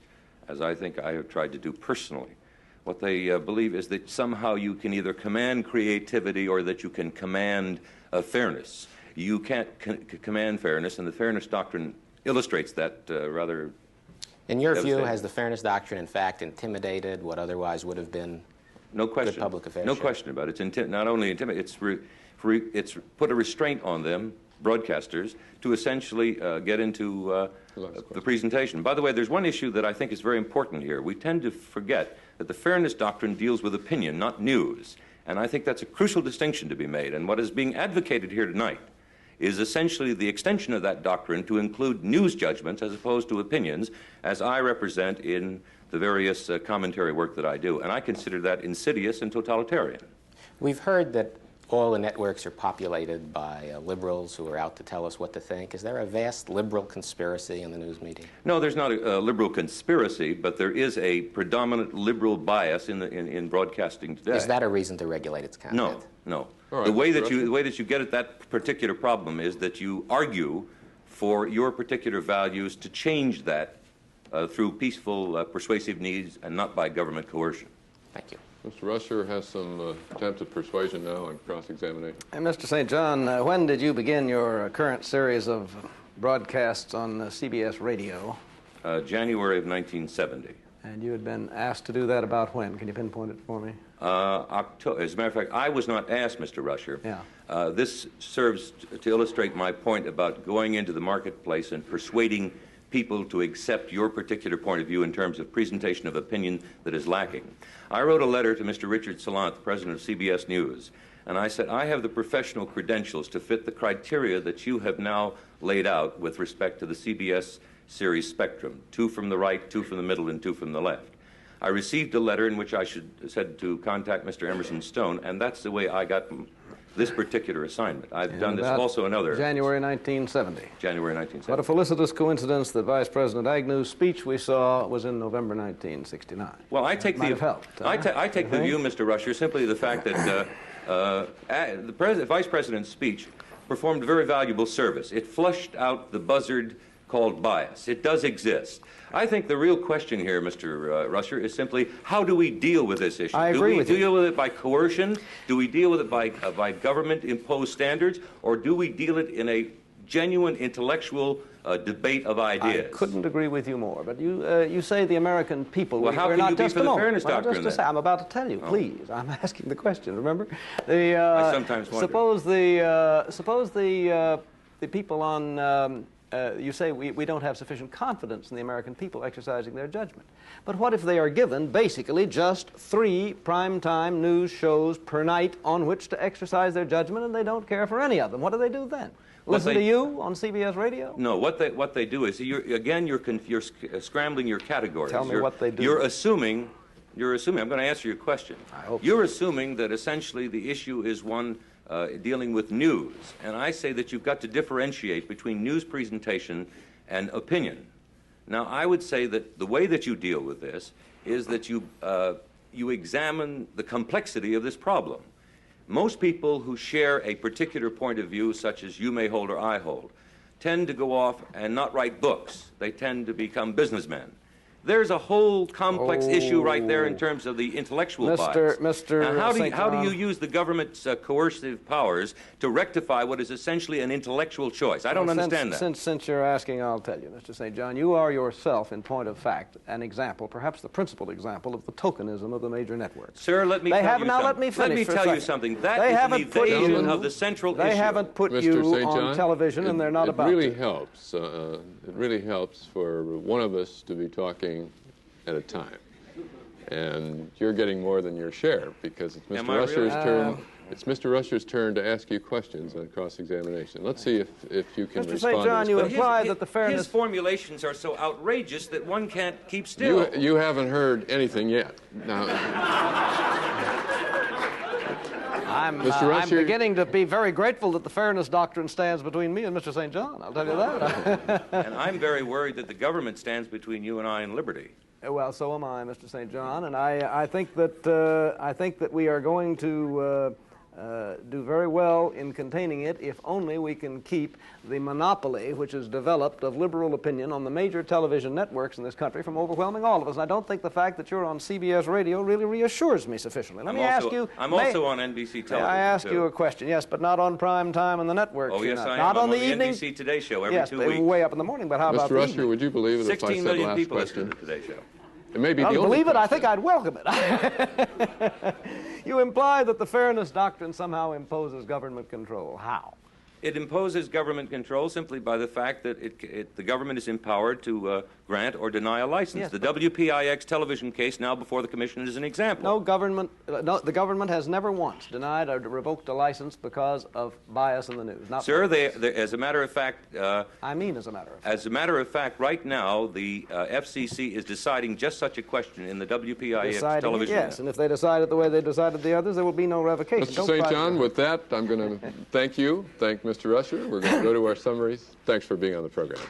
as I think I have tried to do personally, what they believe is that somehow you can either command creativity or that you can command fairness. You can't command fairness, and the fairness doctrine illustrates that rather. In your view, has the fairness doctrine, in fact, intimidated what otherwise would have been good public affairs? No question about it. It's not only intimidated, it's put a restraint on them, broadcasters, to essentially get into the presentation. By the way, there's one issue that I think is very important here. We tend to forget that the fairness doctrine deals with opinion, not news. And I think that's a crucial distinction to be made. And what is being advocated here tonight is essentially the extension of that doctrine to include news judgments as opposed to opinions, as I represent in the various commentary work that I do. And I consider that insidious and totalitarian. We've heard that all the networks are populated by liberals who are out to tell us what to think. Is there a vast liberal conspiracy in the news media? No, there's not a liberal conspiracy, but there is a predominant liberal bias in broadcasting today. Is that a reason to regulate its content? No, no. Right, the way that you get at that particular problem is that you argue for your particular values to change that through peaceful, persuasive needs and not by government coercion. Thank you. Mr. Rusher has some attempts at persuasion now and cross-examination. And Mr. St. John, when did you begin your current series of broadcasts on CBS radio? January of 1970. And you had been asked to do that about when? Can you pinpoint it for me? October. As a matter of fact, I was not asked, Mr. Rusher. Yeah. This serves to illustrate my point about going into the marketplace and persuading people to accept your particular point of view in terms of presentation of opinion that is lacking. I wrote a letter to Mr. Richard Salant, the president of CBS News, and I said, I have the professional credentials to fit the criteria that you have now laid out with respect to the CBS series spectrum, 2 from the right, 2 from the middle, and 2 from the left. I received a letter in which I said to contact Mr. Emerson Stone, and that's the way I got this particular assignment. I've done this also in other... January 1970. January 1970. What a felicitous coincidence that Vice President Agnew's speech we saw was in November 1969. Well, I take Might have helped. I take the view, Mr. Rusher, simply the fact that the Vice President's speech performed very valuable service. It flushed out the buzzard called bias. It does exist. I think the real question here, Mr. Rusher, is simply how do we deal with this issue? I agree with you. Do we deal with it by coercion? Do we deal with it by government-imposed standards? Or do we deal it in a genuine intellectual debate of ideas? I couldn't agree with you more. But you say the American people. Well, how can you be for the fairness doctrine then? I'm about to tell you. Please, I'm asking the question. Remember, I sometimes wonder. Suppose the people on. You say we don't have sufficient confidence in the American people exercising their judgment. But what if they are given basically just 3 primetime news shows per night on which to exercise their judgment, and they don't care for any of them? What do they do then? Listen to you on CBS radio? No, what they do is, you're scrambling your categories. Tell me what they do. You're assuming, I'm going to answer your question. I hope You're assuming that essentially the issue is one dealing with news. And I say that you've got to differentiate between news presentation and opinion. Now, I would say that the way that you deal with this is that you examine the complexity of this problem. Most people who share a particular point of view, such as you may hold or I hold, tend to go off and not write books. They tend to become businessmen. There's a whole complex issue right there in terms of the intellectual bias. Now, how do you use the government's coercive powers to rectify what is essentially an intellectual choice? I don't understand that. Since you're asking, I'll tell you, Mr. St. John, you are yourself, in point of fact, an example, perhaps the principal example, of the tokenism of the major networks. Sir, let me tell you something. Let me finish. Let me tell you something. That is an evasion of the central issue. They haven't put you on television, and they're not about to. It really helps for one of us to be talking at a time, and you're getting more than your share because it's Mr. Rusher's turn. It's Mr. Rusher's turn to ask you questions on cross-examination. Let's see if you can Mr. respond. St. John, you imply that the fairness. His formulations are so outrageous that one can't keep still. You haven't heard anything yet. Now, I'm beginning to be very grateful that the fairness doctrine stands between me and Mr. St. John. I'll tell you that. And I'm very worried that the government stands between you and I and liberty. Well, so am I, Mr. St. John, and I think that we are going to do very well in containing it if only we can keep the monopoly which is developed of liberal opinion on the major television networks in this country from overwhelming all of us. And I don't think the fact that you're on CBS radio really reassures me sufficiently. Let me ask you. I'm also on NBC television. I ask you a question, yes, but not on prime time on the networks. Oh, yes, I am. Not on the evening. NBC Today show every 2 weeks. Yes, way up in the morning, but how about the Mr. Rusher, evening? would you believe it if I 16 said the million last people question? listen to the Today Show. It may be the only believe it, question. I think I'd welcome it. You imply that the fairness doctrine somehow imposes government control. How? It imposes government control simply by the fact that the government is empowered to grant or deny a license. Yes, the WPIX television case now before the Commission is an example. No, the government has never once denied or revoked a license because of bias in the news. Not Sir, as a matter of fact... I mean as a matter of fact. As a matter of fact, right now, the FCC is deciding just such a question in the WPIX television. Yes, and if they decide it the way they decided the others, there will be no revocation. Mr. St. John, with that, I'm going to thank you. Thank Mr. Rusher. We're going to go to our summaries. Thanks for being on the program.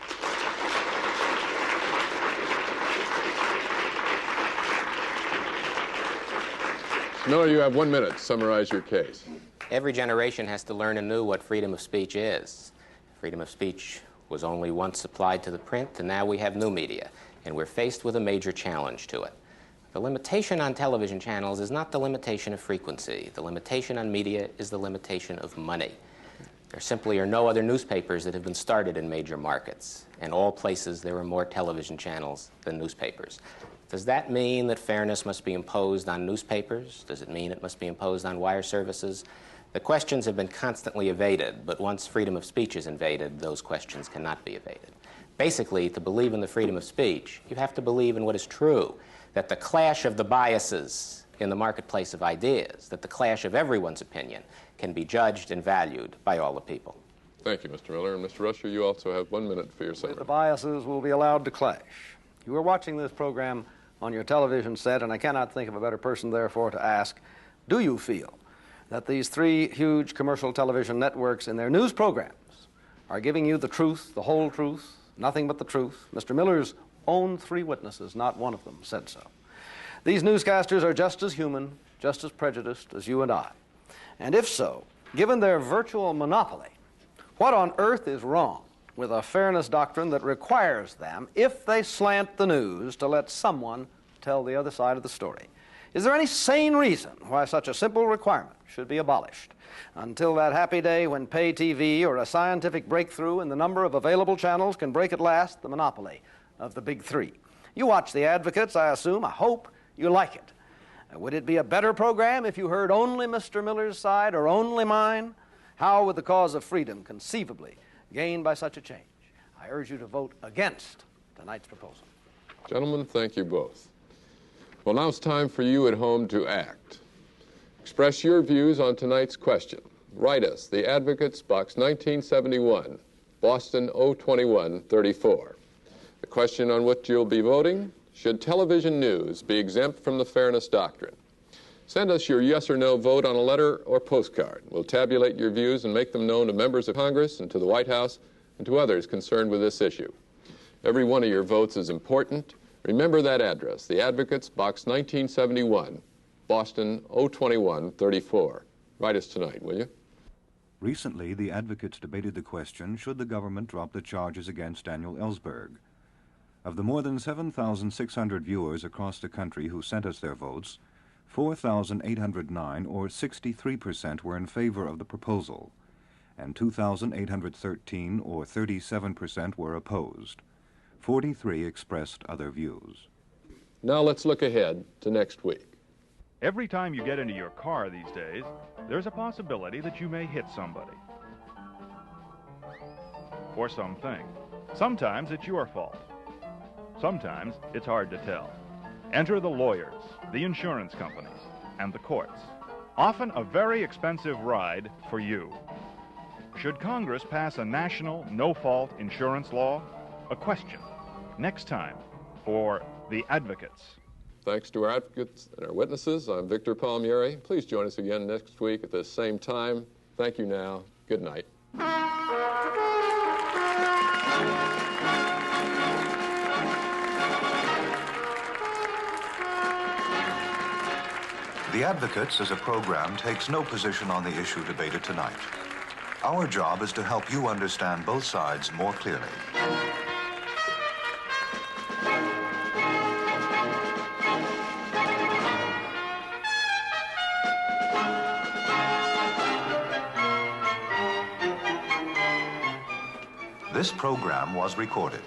Miller, you have 1 minute to summarize your case. Every generation has to learn anew what freedom of speech is. Freedom of speech was only once applied to the print, and now we have new media, and we're faced with a major challenge to it. The limitation on television channels is not the limitation of frequency. The limitation on media is the limitation of money. There simply are no other newspapers that have been started in major markets. In all places, there are more television channels than newspapers. Does that mean that fairness must be imposed on newspapers? Does it mean it must be imposed on wire services? The questions have been constantly evaded, but once freedom of speech is invaded, those questions cannot be evaded. basically, to believe in the freedom of speech, you have to believe in what is true, that the clash of the biases in the marketplace of ideas, that the clash of everyone's opinion can be judged and valued by all the people. Thank you, Mr. Miller. And Mr. Rusher, you also have 1 minute for your summary. The biases will be allowed to clash. You are watching this program on your television set, and I cannot think of a better person, therefore, to ask, do you feel that these three huge commercial television networks in their news programs are giving you the truth, the whole truth, nothing but the truth? Mr. Miller's own three witnesses, not one of them, said so. These newscasters are just as human, just as prejudiced as you and I. And if so, given their virtual monopoly, what on earth is wrong with a fairness doctrine that requires them, if they slant the news, to let someone tell the other side of the story? Is there any sane reason why such a simple requirement should be abolished until that happy day when pay TV or a scientific breakthrough in the number of available channels can break at last the monopoly of the big three? You watch The Advocates, I assume. I hope you like it. Would it be a better program if you heard only Mr. Miller's side or only mine? How would the cause of freedom conceivably gain by such a change? I urge you to vote against tonight's proposal. Gentlemen, thank you both. Well, now it's time for you at home to act. Express your views on tonight's question. Write us, The Advocates, Box 1971, Boston 02134. The question on which you'll be voting: should television news be exempt from the fairness doctrine? Send us your yes or no vote on a letter or postcard. We'll tabulate your views and make them known to members of Congress and to the White House and to others concerned with this issue. Every one of your votes is important. Remember that address, The Advocates, Box 1971, Boston 02134. Write us tonight, will you? Recently, the Advocates debated the question, should the government drop the charges against Daniel Ellsberg? Of the more than 7,600 viewers across the country who sent us their votes, 4,809, or 63%, were in favor of the proposal, and 2,813, or 37%, were opposed. 43 expressed other views. Now let's look ahead to next week. Every time you get into your car these days, there's a possibility that you may hit somebody. Or something. Sometimes it's your fault. Sometimes it's hard to tell. Enter the lawyers, the insurance companies, and the courts. Often a very expensive ride for you. Should Congress pass a national no-fault insurance law? A question. Next time for The Advocates. Thanks to our advocates and our witnesses. I'm Victor Palmieri. Please join us again next week at the same time. Thank you now. Good night. The Advocates as a program takes no position on the issue debated tonight. Our job is to help you understand both sides more clearly. This program was recorded.